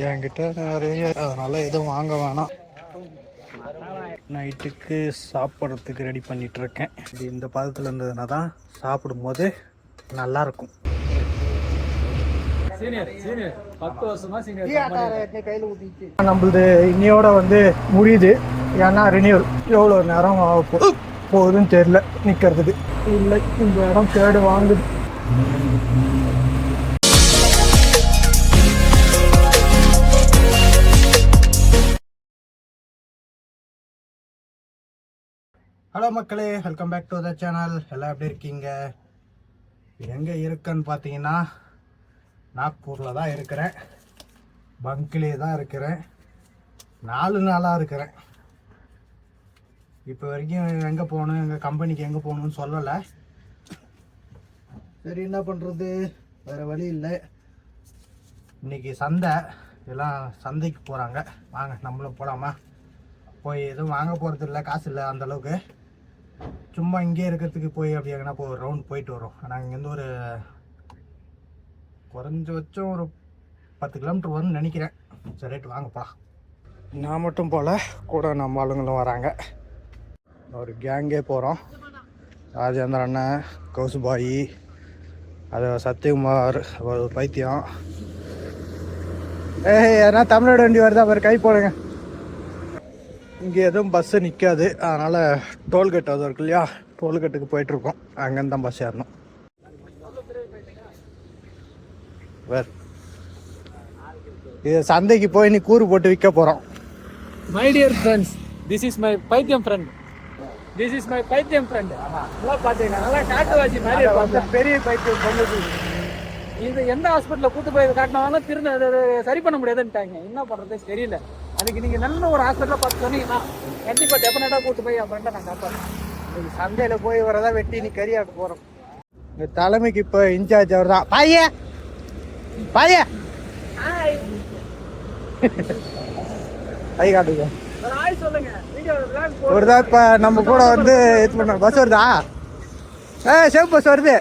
என்கிட்ட நிறைய, அதனால எதுவும் வாங்க வேணாம். நைட்டுக்கு சாப்பிட்றதுக்கு ரெடி பண்ணிட்டு இருக்கேன். இது இந்த பதத்தில் இருந்ததுன்னா தான் சாப்பிடும்போது நல்லாயிருக்கும். நம்மளது இன்னையோட வந்து முடியுது. ஏன்னா ரினியூவல் எவ்வளோ நேரம் போகுதுன்னு தெரியல நிற்கிறதுக்கு. இல்லை, இந்த இடம் கேடு வாங்குது. ஹலோ மக்களே, welcome back to the channel. எல்லாம் எப்படி இருக்கீங்க? எங்கே இருக்குன்னு பார்த்தீங்கன்னா நாக்பூரில் தான் இருக்கிறேன். பங்கிலே தான் இருக்கிறேன். 4 நாளாக இருக்கிறேன். இப்போ வரைக்கும் எங்கே போகணும், எங்கள் கம்பெனிக்கு எங்கே போகணுன்னு சொல்லலை. சரி, என்ன பண்ணுறது, வேறு வழி இல்லை. இன்றைக்கி சந்தை, எல்லாம் சந்தைக்கு போகிறாங்க. வாங்க நம்மளும் போகலாமா? போய் எதுவும் வாங்க போகிறது இல்லை, காசு இல்லை அந்தளவுக்கு. சும்மா இங்கே இருக்கிறதுக்கு போய் அப்படி எங்கன்னா ஒரு ரவுண்ட் போயிட்டு வரோம். ஆனால் இங்கேருந்து ஒரு குறைஞ்சபட்சம் ஒரு 10 கிலோமீட்டர் வரும்னு நினைக்கிறேன். சரி, ரைட்டு வாங்க போகலாம். நான் மட்டும் போல், கூட நம்ம ஆளுங்களும் வராங்க. ஒரு கேங்கே போகிறோம். ராஜேந்திர அண்ணன், கௌசுபாயி, அது சத்யகுமார், ஒரு பைத்தியம். ஏன்னா தமிழ்நாடு வண்டி வருதா அவர் கை போடுங்க. இங்கே எதுவும் பஸ்ஸு நிற்காது, அதனால் டோல்கேட் அது இருக்கு இல்லையா, டோல்கேட்டுக்கு போயிட்டுருக்கோம். அங்கேருந்து தான் பஸ் ஏறணும். வேறு இது சந்தைக்கு போய் நீ கூறு போட்டு விற்க போகிறோம். My dear friends, this is my பைத்தியம் ஃப்ரெண்ட். திஸ் இஸ் மை பைத்தியம் ஃப்ரெண்ட். நல்லா பார்த்தீங்கன்னா நல்லா காட்டுவாசி மாதிரி இருக்கும். பெரிய பைத்தியம் பொண்ணுக்கு இது எந்த ஹாஸ்பிட்டலில் கூட்டு போய் காட்டினாலும் திரும்ப சரி பண்ண முடியாதுன்ட்டாங்க. என்ன பண்ணுறது தெரியல. அதுக்கு நீங்கள் நல்ல ஒரு ஹாஸ்பிட்டலில் பார்த்து சொன்னீங்கன்னா கண்டிப்பாக டெஃபினட்டாக கூட்டு போய் என் ஃப்ரெண்டை நான் காப்பாற்றேன். சந்தையில் போய் வரதான் வெட்டி நீ கறியாக்க போகிறோம். இந்த தலைமைக்கு இப்போ இன்சார்ஜ் அவர் தான். பாய பாய கை காட்டுங்க. ஒரு தான் இப்போ நம்ம கூட வந்து இது பண்ண பஸ் வருதா? சேவ் பஸ் வருது.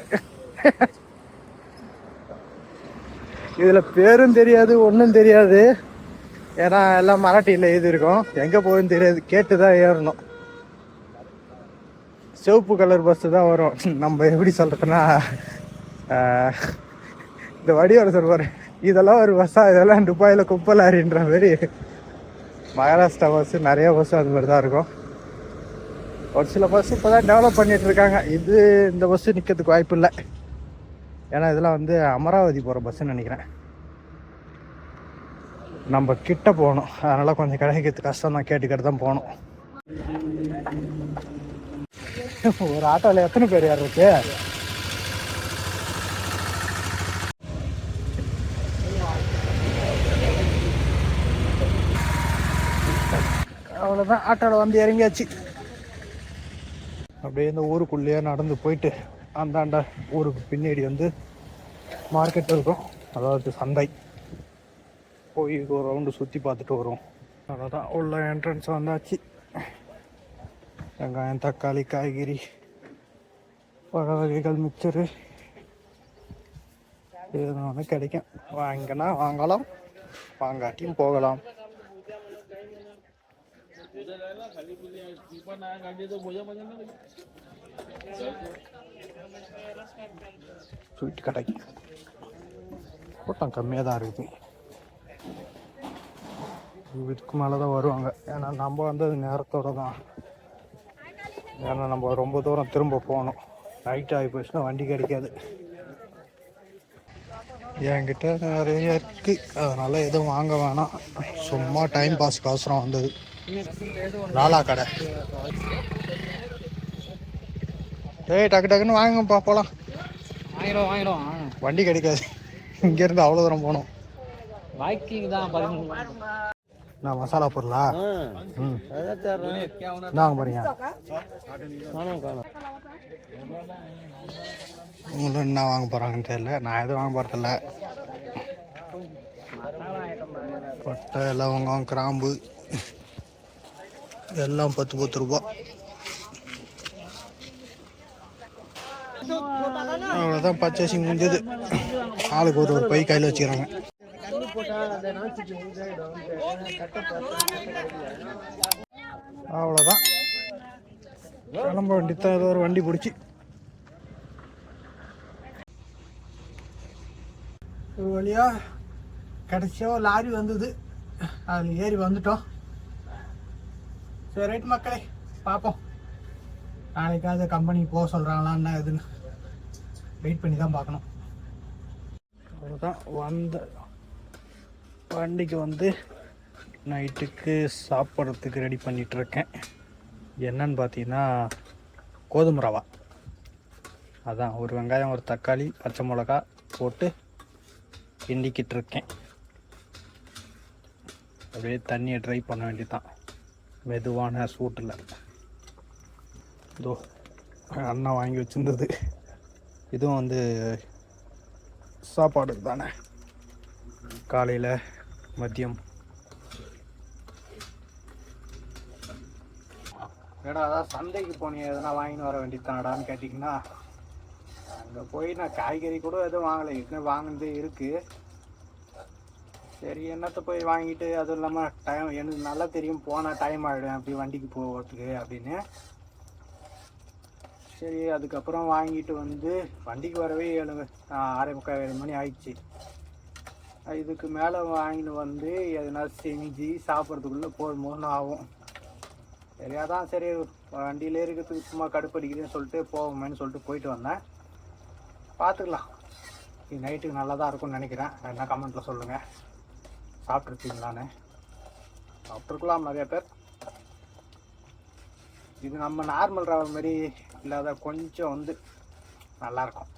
இதில் பேரும் தெரியாது, ஒன்றும் தெரியாது. ஏன்னா எல்லாம் மராட்டியில் எழுதியிருக்கோம். எங்கே போகுதுன்னு தெரியாது, கேட்டு தான் ஏறணும். சிவப்பு கலர் பஸ்ஸு தான் வரும். நம்ம எப்படி சொல்கிறதுன்னா, இந்த வடிவர சொல்வார், இதெல்லாம் ஒரு பஸ்ஸாக, இதெல்லாம் துபாயில் குப்பை லாரின்ற மாதிரி. மகாராஷ்டிரா பஸ்ஸு, நிறைய பஸ்ஸு அது மாதிரி தான் இருக்கும். ஒரு சில பஸ்ஸு இப்போ தான் டெவலப் பண்ணிகிட்டு இருக்காங்க. இந்த பஸ்ஸு நிற்கிறதுக்கு வாய்ப்பு இல்லை. ஏன்னா இதெல்லாம் வந்து அமராவதி போகிற பஸ்ஸுன்னு நினைக்கிறேன். நம்ம கிட்ட போகணும், அதனால் கொஞ்சம் கிடைக்கிறது கஷ்டம் தான், கேட்டுக்கிட்டு தான் போகணும். ஒரு ஆட்டோவில் எத்தனை பேர் யார் இருக்கு? அவ்வளோதான், ஆட்டோவில் வந்து இறங்கியாச்சு. அப்படியே இந்த ஊருக்குள்ளேயே நடந்து போயிட்டு அந்தாண்ட ஊருக்கு பின்னாடி வந்து மார்க்கெட் இருக்கும், அதாவது சந்தை. போய் ஒரு ரவுண்டு சுற்றி பார்த்துட்டு வரும். அவ்வளோதான், உள்ள என்ட்ரன்ஸ் வந்தாச்சு. வெங்காயம், தக்காளி, காய்கறி, பழ வகைகள், மிக்சரு எதுனாலும் கிடைக்கும். வாங்கினா வாங்கலாம், வாங்காட்டியும் போகலாம். ஸ்வீட் கடை கூட்டம் கம்மியாக தான் இருக்குது. இதுக்கு மேலே தான் வருவாங்க. ஏன்னா நம்ம வந்தது நேரத்தோடு தான். ஏன்னா நம்ம ரொம்ப தூரம் திரும்ப போகணும். நைட் ஆகி போச்சுன்னா வண்டி கிடைக்காது. என்கிட்ட நிறைய இருக்குது, அதனால் எதுவும் வாங்க வேணாம். சும்மா டைம் பாஸ்க்கு அவசரம் வந்தது. லாலா கடை. டக்கு டக்குன்னு வாங்கப்பா, போகலாம். வாங்கிடும் வண்டி கிடைக்காது, இங்கேருந்து அவ்வளோ தூரம் போகணும். வாக்கிங் தான். நான் மசாலா பொருளா? என்ன வாங்க போறீங்க? உங்களுக்கு என்ன வாங்க போகிறாங்கன்னு தெரியல. நான் எதுவும் வாங்க போகிறதில்ல. பட்டை, லவங்கம், கிராம்பு எல்லாம் 10 ரூபா. அவ்வளோதான், பர்ச்சேசிங் முடிஞ்சது. ஆளுக்கு ஒரு பை கையில் வச்சுக்கிறாங்க. அவ்வளோதான், கிளம்ப வேண்டியதான். ஏதோ ஒரு வண்டி பிடிச்சி ஒரு வழியா கடைசியாக ஒரு லாரி வந்தது, அதில் ஏறி வந்துட்டோம். சரி ரைட் மக்களே, பார்ப்போம் நாளைக்காவது கம்பெனிக்கு போக சொல்கிறாங்களான்னா எதுன்னு வெயிட் பண்ணி தான் பார்க்கணும். அவ்வளோதான், வந்த வண்டிக்கு வந்து நைட்டுக்கு சாப்பிட்றதுக்கு ரெடி பண்ணிகிட்ருக்கேன். என்னன்னு பார்த்தீங்கன்னா கோதுமை ரவா. அதான் ஒரு வெங்காயம், ஒரு தக்காளி, பச்சை மிளகா போட்டு கிண்டிக்கிட்டு இருக்கேன். அப்படியே தண்ணியை ட்ரை பண்ண வேண்டியதுதான் மெதுவான சூட்டில். இதோ அண்ணா வாங்கி வச்சுருந்தது, இதுவும் வந்து சாப்பாடு தானே, காலையில் மதியம். ஏடா அதான் சந்தைக்கு போனீங்க, எதனா வாங்கின்னு வர வேண்டியதானடான்னு கேட்டிங்கன்னா, அங்கே போய் நான் காய்கறி கூட எதுவும் வாங்கலை, ஏற்கனவே வாங்கினதே இருக்குது. சரி என்னத்தை போய் வாங்கிட்டு, அதுவும் இல்லாமல் டைம் எனக்கு நல்லா தெரியும் போனால் டைம் ஆகிடும் அப்படி வண்டிக்கு போகிறதுக்கு அப்படின்னு. சரி அதுக்கப்புறம் வாங்கிட்டு வந்து வண்டிக்கு வரவே 6:45 மணி ஆயிடுச்சு. இதுக்கு மேலே வாங்கிட்டு வந்து எதனா செஞ்சு சாப்பிட்றதுக்குள்ளே போதும் ஆகும். சரி அதான் சரி வண்டியிலே இருக்கிறதுக்கு சும்மா கடுப்படிக்குதுன்னு சொல்லிட்டு போவோமேன்னு சொல்லிட்டு போயிட்டு வந்தேன். பார்த்துக்கலாம், இது நைட்டுக்கு நல்லா தான் இருக்கும்னு நினைக்கிறேன். என்ன கமெண்ட்டில் சொல்லுங்கள், சாப்பிட்ருக்கீங்களான்னு. சாப்பிட்ருக்கலாம் நிறைய பேர். இது நம்ம நார்மல் ரவை மாதிரி இல்லாத கொஞ்சம் வந்து நல்லாயிருக்கும்.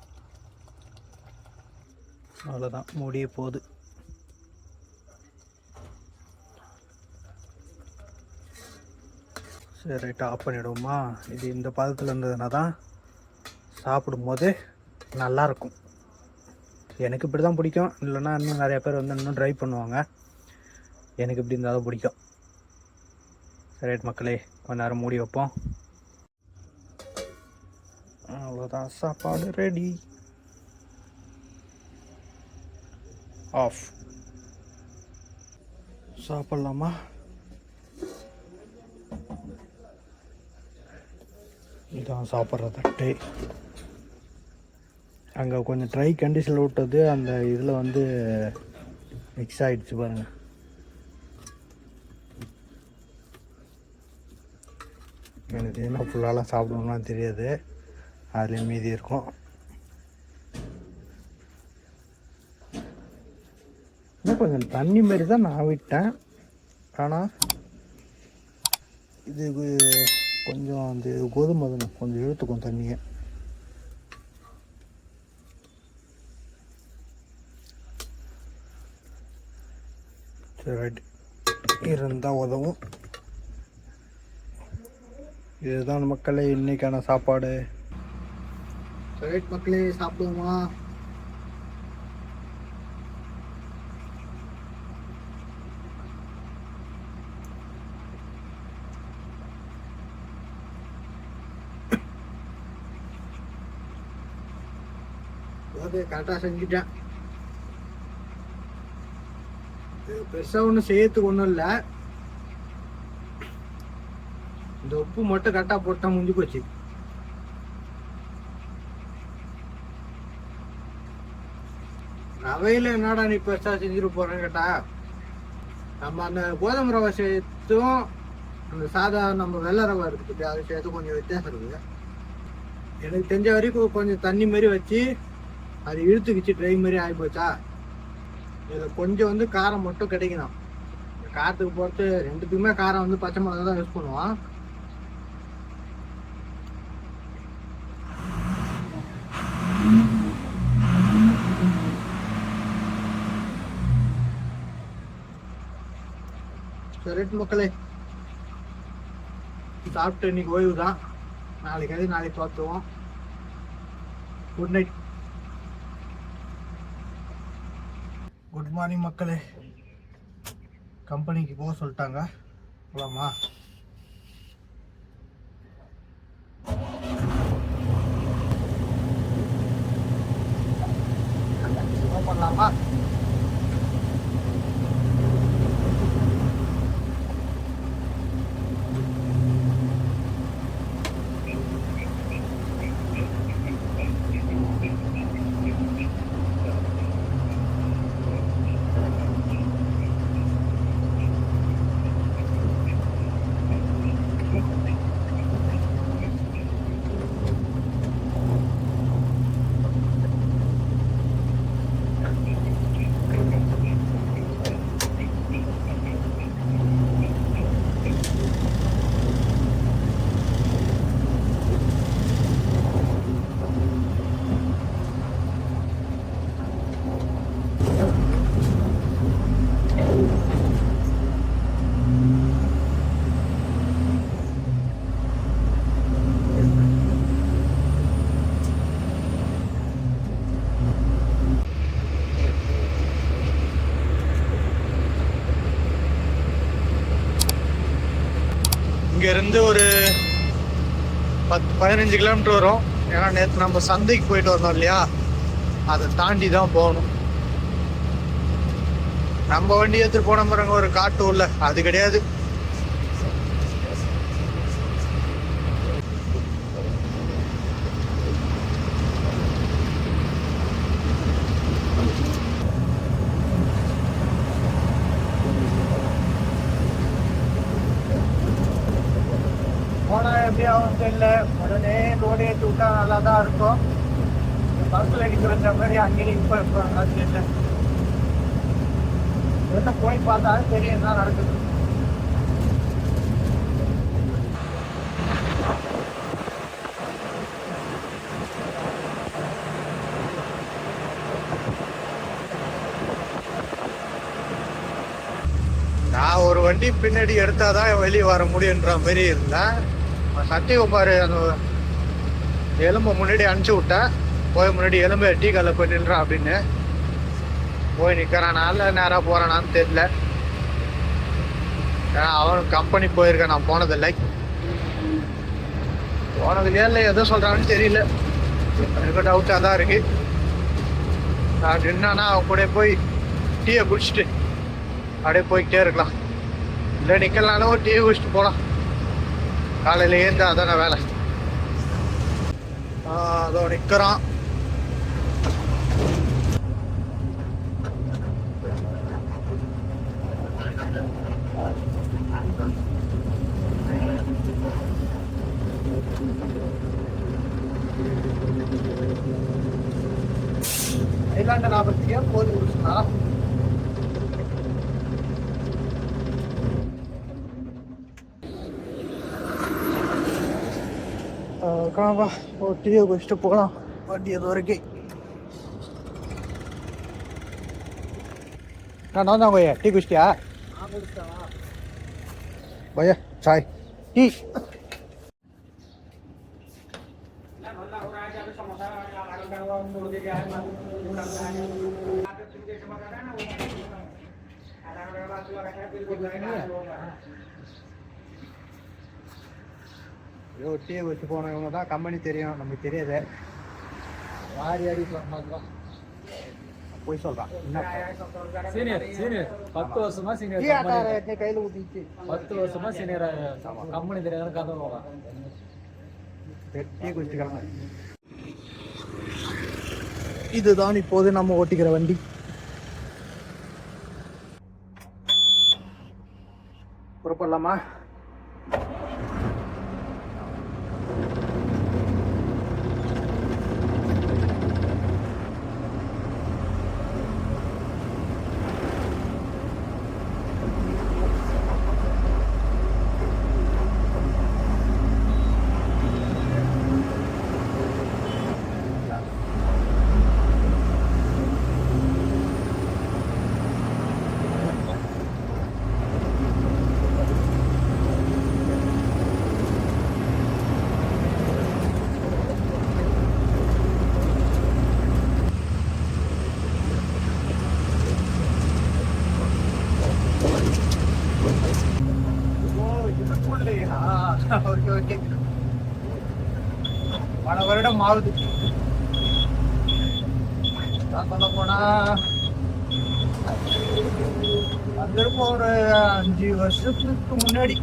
அவ்வளோதான், முடிய போகுது. சரி ரைட்டு, ஆஃப் பண்ணிவிடுவோமா. இது இந்த பதத்தில் இருந்ததுன்னா தான் சாப்பிடும்போது நல்லாயிருக்கும். எனக்கு இப்படி தான் பிடிக்கும், இல்லைன்னா இன்னும் நிறையா பேர் வந்து இன்னும் ட்ரை பண்ணுவாங்க. எனக்கு இப்படி இருந்தால் தான் பிடிக்கும். சரி ரைட் மக்களே, கொஞ்ச நேரம் மூடி வைப்போம். அவ்வளோதான், சாப்பாடு ரெடி. ஆஃப். சாப்பிட்லாமா? இதான் சாப்பிட்ற தட்டு. அங்கே கொஞ்சம் ட்ரை கண்டிஷனில் விட்டது அந்த இதில் வந்து மிக்ஸ் ஆகிடுச்சு பாருங்கள். எனக்கு என்ன ஃபுல்லாலாம் சாப்பிடணும்லாம் தெரியாது, அதுலேயும் மீதி இருக்கும். இன்னும் கொஞ்சம் தண்ணி மாரி தான் நான் விட்டேன், ஆனால் இது கொஞ்சம் அந்த கோதுமை கொஞ்சம் இழுத்துக்கும் தண்ணியை. சரி ரைட், இருந்தால் உதவும். இதுதான் மக்களே இன்னைக்கான சாப்பாடு. ரைட் மக்களே, சாப்பிடுவோமா? கரெக்டாக செஞ்சுட்டேன். பெருசாக ஒன்றும் செய்யறதுக்கு ஒன்றும் இல்லை, இந்த உப்பு மட்டும் கரெக்டாக போட்டா முடிஞ்சு போச்சு. ரவையில் என்னடா நீ பெருசாக செஞ்சுட்டு போறேன்னு கேட்டா, நம்ம அந்த கோதுமை ரவை சேர்த்தும் அந்த சாதா நம்ம வெள்ளை ரவை இருக்குது அது சேர்த்து கொஞ்சம் வித்தியாசம் இருக்குது. எனக்கு தெரிஞ்ச வரைக்கும் கொஞ்சம் தண்ணி மாதிரி வச்சு அது இழுத்துக்கிச்சு ட்ரை மாதிரி ஆகி போச்சா. இதில் கொஞ்சம் வந்து காரம் மட்டும் கிடைக்கணும். காரத்துக்கு பொறுத்து ரெண்டுத்துக்குமே காரம் வந்து பச்சை மிளகா தான் யூஸ் பண்ணுவோம். சரி மக்களே, சாப்பிட்டு இன்னைக்கு ஓய்வு தான். நாளைக்கு பார்த்துவோம். Good night. குட் மார்னிங் மக்களே, கம்பெனிக்கு போக சொல்லிட்டாங்க, போலாமா? பண்ணலாமா? இங்கேருந்து ஒரு 10-15 கிலோமீட்டர் வரும். ஏன்னா நேற்று நம்ம சந்தைக்கு போயிட்டு வந்தோம் இல்லையா, அதை தாண்டி தான் போகணும். நம்ம வண்டி எடுத்துட்டு போன பாருங்க ஒரு காட்டு உள்ள, அது கிடையாது. போனா எப்படி ஆகும் தெரியல. உடனே ரோடு ஏற்றி விட்டா நல்லா தான் இருக்கும். பஸ்ல அடிக்க வச்ச மாதிரி அங்கேயும் இப்போ தெரியல. என்ன போய் பார்த்தாலும் தெரியும் என்ன நடக்குது. நான் ஒரு வண்டி பின்னாடி எடுத்தாதான் வெளியே வர முடியுன்ற மாதிரி இருந்தேன். சத்தியகுமார் அந்த எலும்பை முன்னாடி அனுப்பிச்சி விட்டேன். போய் முன்னாடி எலும்பை டீ கல்ல போய் நின்றான் அப்படின்னு போய் நிற்கிறான். நல்ல நேராக போகிறானான்னு தெரியல. ஏன்னா அவனுக்கு கம்பெனி போயிருக்கேன், நான் போனதில்லை. போனதுலேயே இல்லை, எதோ சொல்கிறான்னு தெரியல. எனக்கு டவுட்டாக தான் இருக்கு. நான் நின்னானா அவன் கூட போய் டீயை குடிச்சிட்டு அப்படியே போய்கிட்டே இருக்கலாம். இல்லை நிற்கலனாலும் ஒரு டீயை குடிச்சிட்டு போகலாம். காலையில் ஏந்தா அதான வேலை. அதோ நிற்கிறான். ஐலாண்டு 40 போது குடிச்சுனா காவா ஒரு டீயை குடிச்சிட்டு போகலாம். வண்டி அது வரைக்கும் நான் தான் போய் டீ குடிச்சிட்டியா? பையா சாய் டீ. டீயை வச்சு போனவங்க தான் கம்பெனி தெரியும், நமக்கு தெரியாது. வாரி அடி போய் சொல்றான். சீனியர் 10 வருஷமா சீனியர் கையில ஊத்திச்சு. 10 வருஷமா சீனியர் கம்பெனி தெரியாத கதை போகலாம். டீ குடிச்சுக்கலாம். இதுதான் இப்போது நம்ம ஓட்டிக்கிற வண்டி. புறப்படலாமா? ஓகே. பல வருடம் ஆகுது. சொல்ல போனா வந்திருப்போம் ஒரு 5 வருஷத்துக்கு முன்னாடி.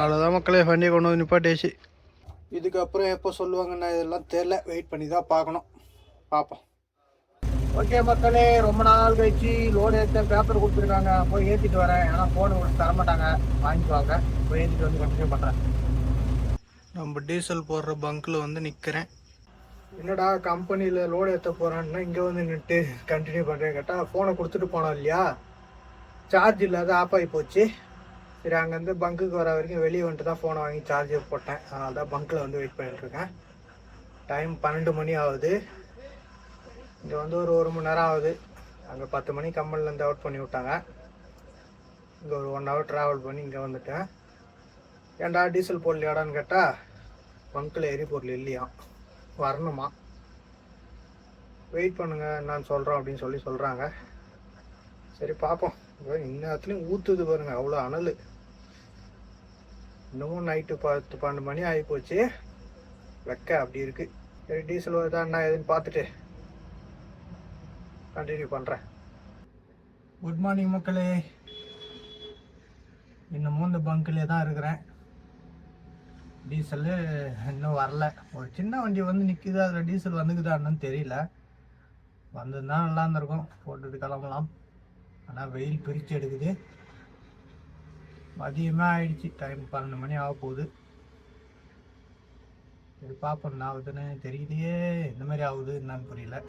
அவ்வளோதான் மக்களே, வண்டியை கொண்டு வந்து நிப்பாட்டியாச்சு. இதுக்கப்புறம் எப்போ சொல்லுவாங்கன்னா இதெல்லாம் தெரில, வெயிட் பண்ணி தான் பார்க்கணும். பார்ப்போம். ஓகே மக்களே, ரொம்ப நாள் கழிச்சு லோடு ஏற்ற பேப்பர் கொடுத்துருக்காங்க. போய் ஏற்றிட்டு வரேன். ஏன்னா ஃபோனு கொடுத்து தரமாட்டாங்க, வாங்கிக்குவாங்க. போய் ஏற்றிட்டு வந்து கண்டினியூ பண்ணுறேன். நம்ம டீசல் போடுற பங்க்கில் வந்து நிற்கிறேன். என்னடா கம்பெனியில் லோடு ஏற்ற போகிறான்னா இங்கே வந்து நின்று கண்டினியூ பண்ணுறேன் கேட்டால் ஃபோனை கொடுத்துட்டு போனோம் இல்லையா, சார்ஜ் இல்லாத ஆஃப் ஆகி போச்சு. சரி, அங்கேருந்து பங்குக்கு வர வரைக்கும் வெளியே வந்துட்டு தான் ஃபோனை வாங்கி சார்ஜர் போட்டேன். அதனால தான் பங்க்கில் வந்து வெயிட் பண்ணிட்டுருக்கேன். டைம் 12 மணி ஆகுது. இங்கே வந்து ஒரு மணி நேரம் ஆகுது. அங்கே 10 மணி கம்பெனிலேருந்து அவுட் பண்ணி விட்டாங்க. இங்கே ஒரு 1 ஹவர் ட்ராவல் பண்ணி இங்கே வந்துட்டேன். ஏன்டா டீசல் போடலையாடான்னு கேட்டால் பங்க்கில் எரிபொருள் இல்லையா, வரணுமா, வெயிட் பண்ணுங்க நான் சொல்கிறோம் அப்படின்னு சொல்கிறாங்க. சரி பார்ப்போம். இன்னத்துலேயும் ஊற்றுது பாருங்க, அவ்வளோ அனல். இன்னமும் நைட்டு 10-12 மணி ஆகி போச்சு, வெக்க அப்படி இருக்குது. சரி, டீசல் வருதா என்ன எதுன்னு பார்த்துட்டு கண்டினியூ பண்ணுறேன். குட் மார்னிங் மக்களே. இன்னமும் இந்த பங்க்லேயே தான் இருக்கிறேன். டீசலு இன்னும் வரல. ஒரு சின்ன வண்டி வந்து நிற்குது, அதில் டீசல் வந்துக்குதான்னு தெரியல. வந்திருந்தா நல்லா இருந்திருக்கும், போட்டுட்டு கிளம்பலாம். ஆனால் வெயில் பிரித்து எடுக்குது. மதியமாக ஆயிடுச்சு, டைம் 12 மணி ஆக போகுது. சரி பார்ப்போம் என்ன ஆகுதுன்னு தெரியலையே. இந்த மாதிரி ஆகுது என்னன்னு புரியல.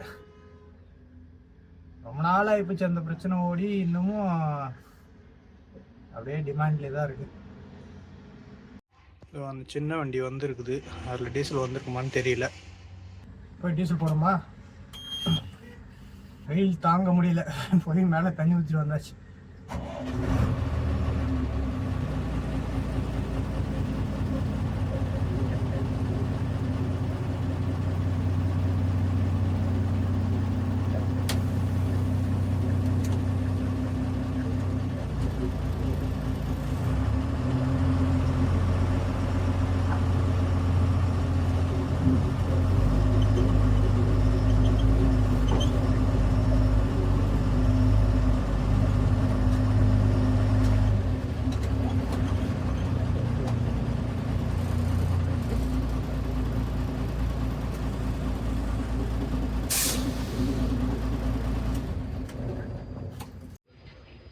ரொம்ப நாள் ஆகிப்போச்சு அந்த பிரச்சனை ஓடி, இன்னமும் அப்படியே டிமாண்ட்லேயே தான் இருக்குது. அந்த சின்ன வண்டி வந்துருக்குது, அதில் டீசல் வந்திருக்குமான்னு தெரியல. போய் டீசல் போடுமா, வெயில் தாங்க முடியல. போய் மேலே தண்ணி ஊற்றிட்டு வந்தாச்சு.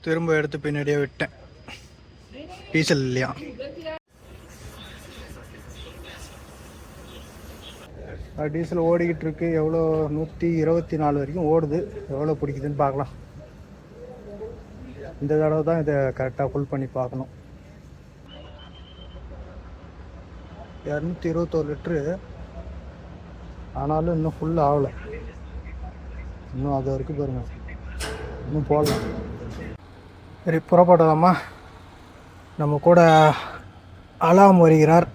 திரும்ப எடுத்து பின்னாடியே விட்டேன், டீசல் இல்லையா. டீசல் ஓடிக்கிட்டு இருக்கு. எவ்வளோ 124 வரைக்கும் ஓடுது. எவ்வளோ பிடிக்குதுன்னு பார்க்கலாம். இந்த தடவை தான் இதை கரெக்டாக ஃபுல் பண்ணி பார்க்கணும். 221 லிட்ரு ஆனாலும் இன்னும் ஃபுல் ஆகலை. இன்னும் அது வரைக்கும் பாருங்க, இன்னும் போடலாம். சரி புறப்படலாமா. நம்ம கூட அலாம் வருகிறார்.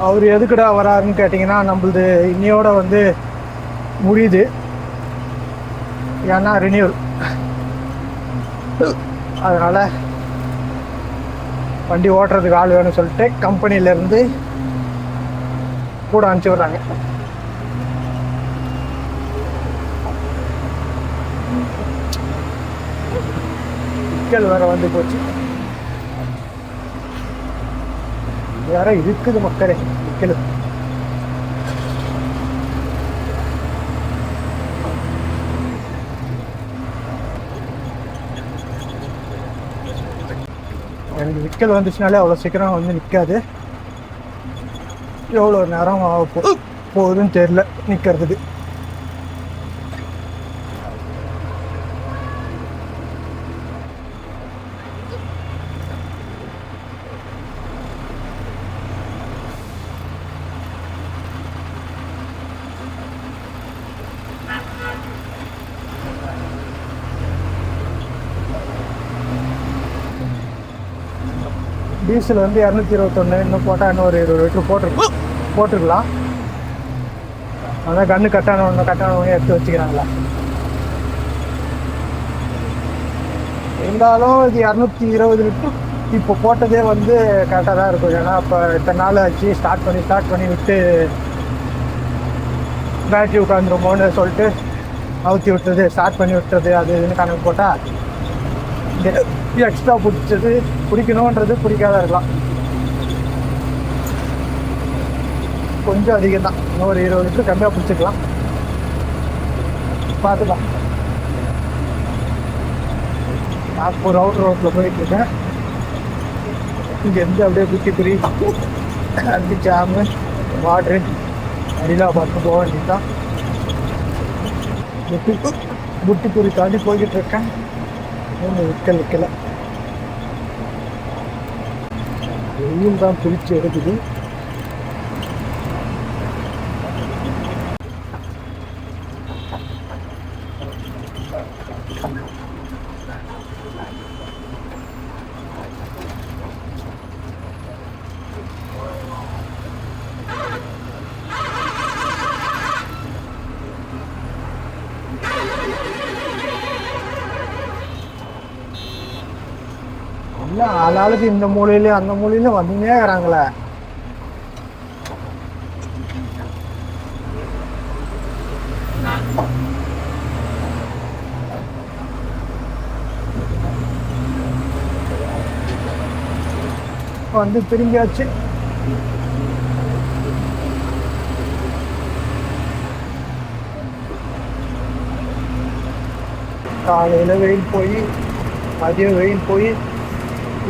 அவர் எதுக்குடா வராருன்னு கேட்டிங்கன்னா, நம்மளது இன்னையோட வந்து முடியுது. ஏன்னா ரினியூவல், அதனால் வண்டி ஓட்டுறதுக்கு ஆள் வேணும்னு சொல்லிட்டு கம்பெனிலேருந்து கூட அனுப்பிச்சி விட்றாங்க. சிக்கல் வேற வந்து போச்சு. வேற இருக்குது மக்களே சிக்கல். எனக்கு விற்கல் வந்துச்சுனாலே அவ்வளோ சீக்கிரம் வந்து நிற்காது. எவ்வளோ நேரம் போகுதுன்னு தெரியல நிற்கிறதுக்கு. டீசல் வந்து 221. இன்னும் போட்டால் இன்னும் ஒரு 20 லிட்டர் போட்டிருக்கலாம். அதான் கன்று கட்டானவங்க எடுத்து வச்சுக்கிறாங்களா. இருந்தாலும் இது 220 லிட்டர் இப்போ போட்டதே வந்து கரெக்டாக தான் இருக்கும். ஏன்னா இப்போ இத்தனை நாள் ஆச்சு ஸ்டார்ட் பண்ணி விட்டு பேட்டரி உட்காந்துருமோன்னு சொல்லிட்டு அவுத்தி விட்டுறது, ஸ்டார்ட் பண்ணி விட்டுறது, அது இதுன்னு கணக்கு போட்டால் எக்ஸ்ட்ரா பிடிச்சது பிடிக்கணுன்றது பிடிக்காத இருக்கலாம். கொஞ்சம் அதிகம் தான், இன்னும் ஒரு 20 லிட்டர் கம்மியாக பிடிச்சிக்கலாம், பார்த்துக்கலாம். நாக்பூர் அவுட் ரோட்டில் போயிட்டுருக்கேன். இங்கேருந்து அப்படியே புத்திபுரி, அந்தி ஜாமு, வாட்ரு, அடிலாபாத்து போக வேண்டியதுதான். புத்திபுரி தாண்டி போய்கிட்டு இருக்கேன். விற்கல வெயில் தான் பிரித்து எடுக்குது. இல்லை, ஆளாளுக்கு இந்த மூலையிலையும் அந்த மூலையிலும் வந்துன்னே இருக்கிறாங்களே. வந்து திரும்பியாச்சு. காலையில் வெயில் போய் மதியம் வெயில் போய்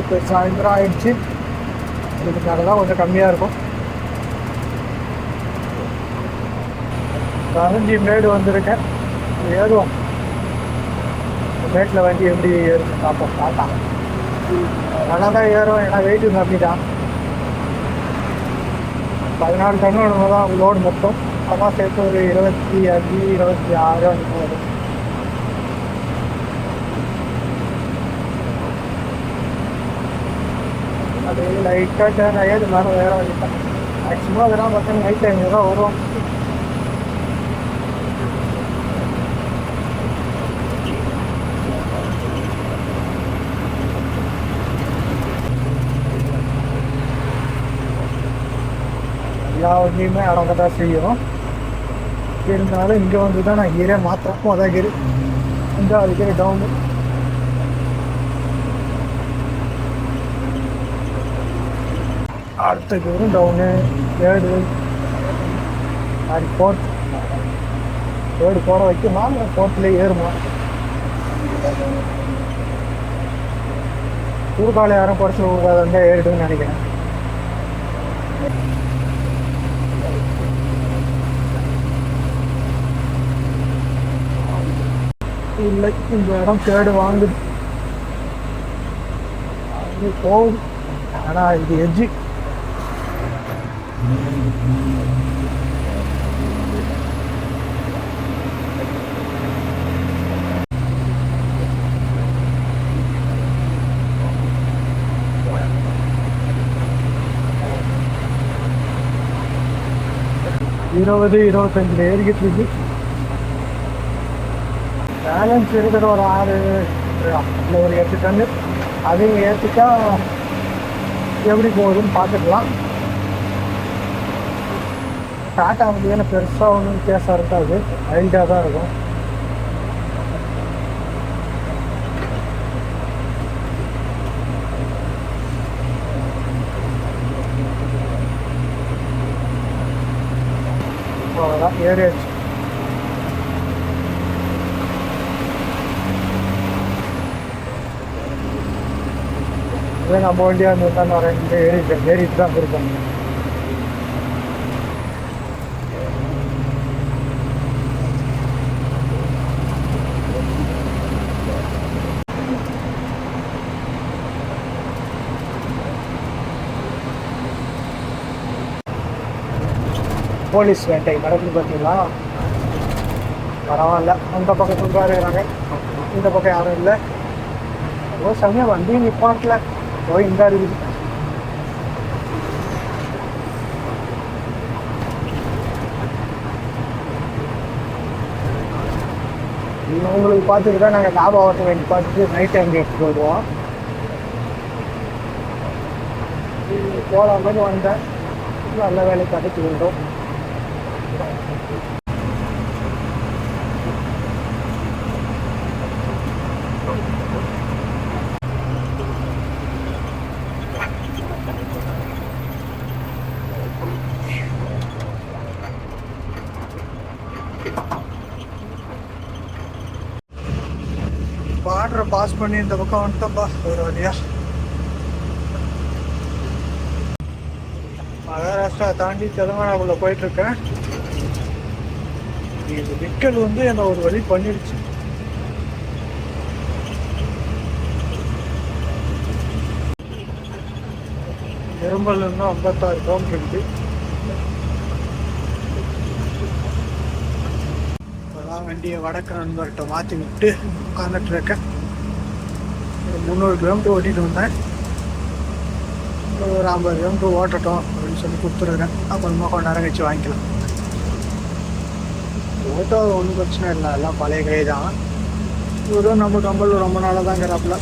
இப்போ சாயந்தரம் ஆயிடுச்சு. இதுக்காக தான் கொஞ்சம் கம்மியாக இருக்கும். 15 மேடு வந்திருக்கேன், ஏறுவோம். மேட்டில் வண்டி எப்படி ஏறும் பார்ப்போம். பார்த்தான் நல்லா தான் ஏறும், ஏன்னா வெயிட்டு கம்மி தான். 14 டன்னு தான் லோடு மொத்தம். அதான் சேர்த்து ஒரு 25 26 அந்த வரும். அது லைட்டாக டேர்ன் ஆகியது மேலே வேற வச்சுட்டேன். மேக்ஸிமம் அதெல்லாம் பார்த்தா நைட் டைம் தான் வரும். எல்லா வண்டியுமே அடங்க தான் செய்யும். இருந்தாலும் இங்கே வந்து தான் நான் கீரே மாற்றேன். மொதல் கீரு இந்த அது கீரை டவுனு. அடுத்த கீரும் டவுனு. Third fourth. தேர்டு போகிற வைக்குமா, ஃபோர்த்துலேயே ஏறுமா. ஊர்காலை யாரும் குறைச்சி ஊர்காலை வந்து ஏறிடுன்னு நினைக்கிறேன். இல்லை, இந்த இடம் தேர்டு வாங்குது போகுது. ஆனால் இது எஜ்ஜி. இருபது 25 ஏறிக்கிட்டு இருக்கு. பேலன்ஸ் இருக்கிற ஒரு 6 இல்லை ஒரு 8 டன்னு அதையும் ஏற்றிட்டா எப்படி போகுதுன்னு பார்த்துக்கலாம். டாட்டா வந்து ஏன்னா பெருசாக ஒன்றும் வித்தியாசம் இருக்காது, மைல்டாக தான் இருக்கும். அவ்வளோதான், ஏறியாச்சு. இதே நம்ம வண்டியாக இருந்துதான் வரேன். இங்கே ஏறிட்டு தான் இருப்பாங்க. போலீஸ் வேட்டை நடக்குது பார்த்தீங்களா? பரவாயில்ல, அந்த பக்கத்துக்கு தான் இருக்கிறாங்க, இந்த பக்கம் யாரும் இல்லை. ஏதோ சமயம் வண்டி நிப்பாட்டில் போய் இந்த இருக்குது. உங்களுக்கு பார்த்துட்டு தான் நாங்கள் ஞாபகம் வேண்டி பார்த்துட்டு நைட் டைம் எடுத்துகிட்டு வருவோம். போகலாமே வந்தேன், நல்ல வேலை கிடைச்சி விட்டோம். பாஸ் பண்ணி இந்த பக்கம் வந்துட்டோம்ப்பா ஒரு வழியா. மகாராஷ்டிரா தாண்டி தெலுங்கானாக்குள்ள போயிட்டு இருக்கேன். இது விக்கல் வந்து என்ன ஒரு வழி பண்ணிடுச்சு. இரும்பல் இன்னும் 56 கிலோமீட்டர் இருக்கு. இப்போதான் வண்டியை வடக்கு நண்பர்கிட்ட மாற்றி விட்டு உட்காந்துட்டு இருக்கேன். ஒரு 300 கிலோமீட்டர் ஓட்டிட்டு வந்தேன். ஒரு 50 கிலோமீட்டர் ஓட்டட்டும் அப்படின்னு சொல்லி கொடுத்துருக்கேன். அப்புறமா கொஞ்ச நேரம் கழிச்சு வாங்கிக்கலாம். ஓட்டோ ஒன்றும் பிரச்சனை இல்லை, எல்லாம் பழைய கை தான். இதுவும் நம்ம கம்பல் ரொம்ப நாளாக தான் இருக்கிறாப்புல.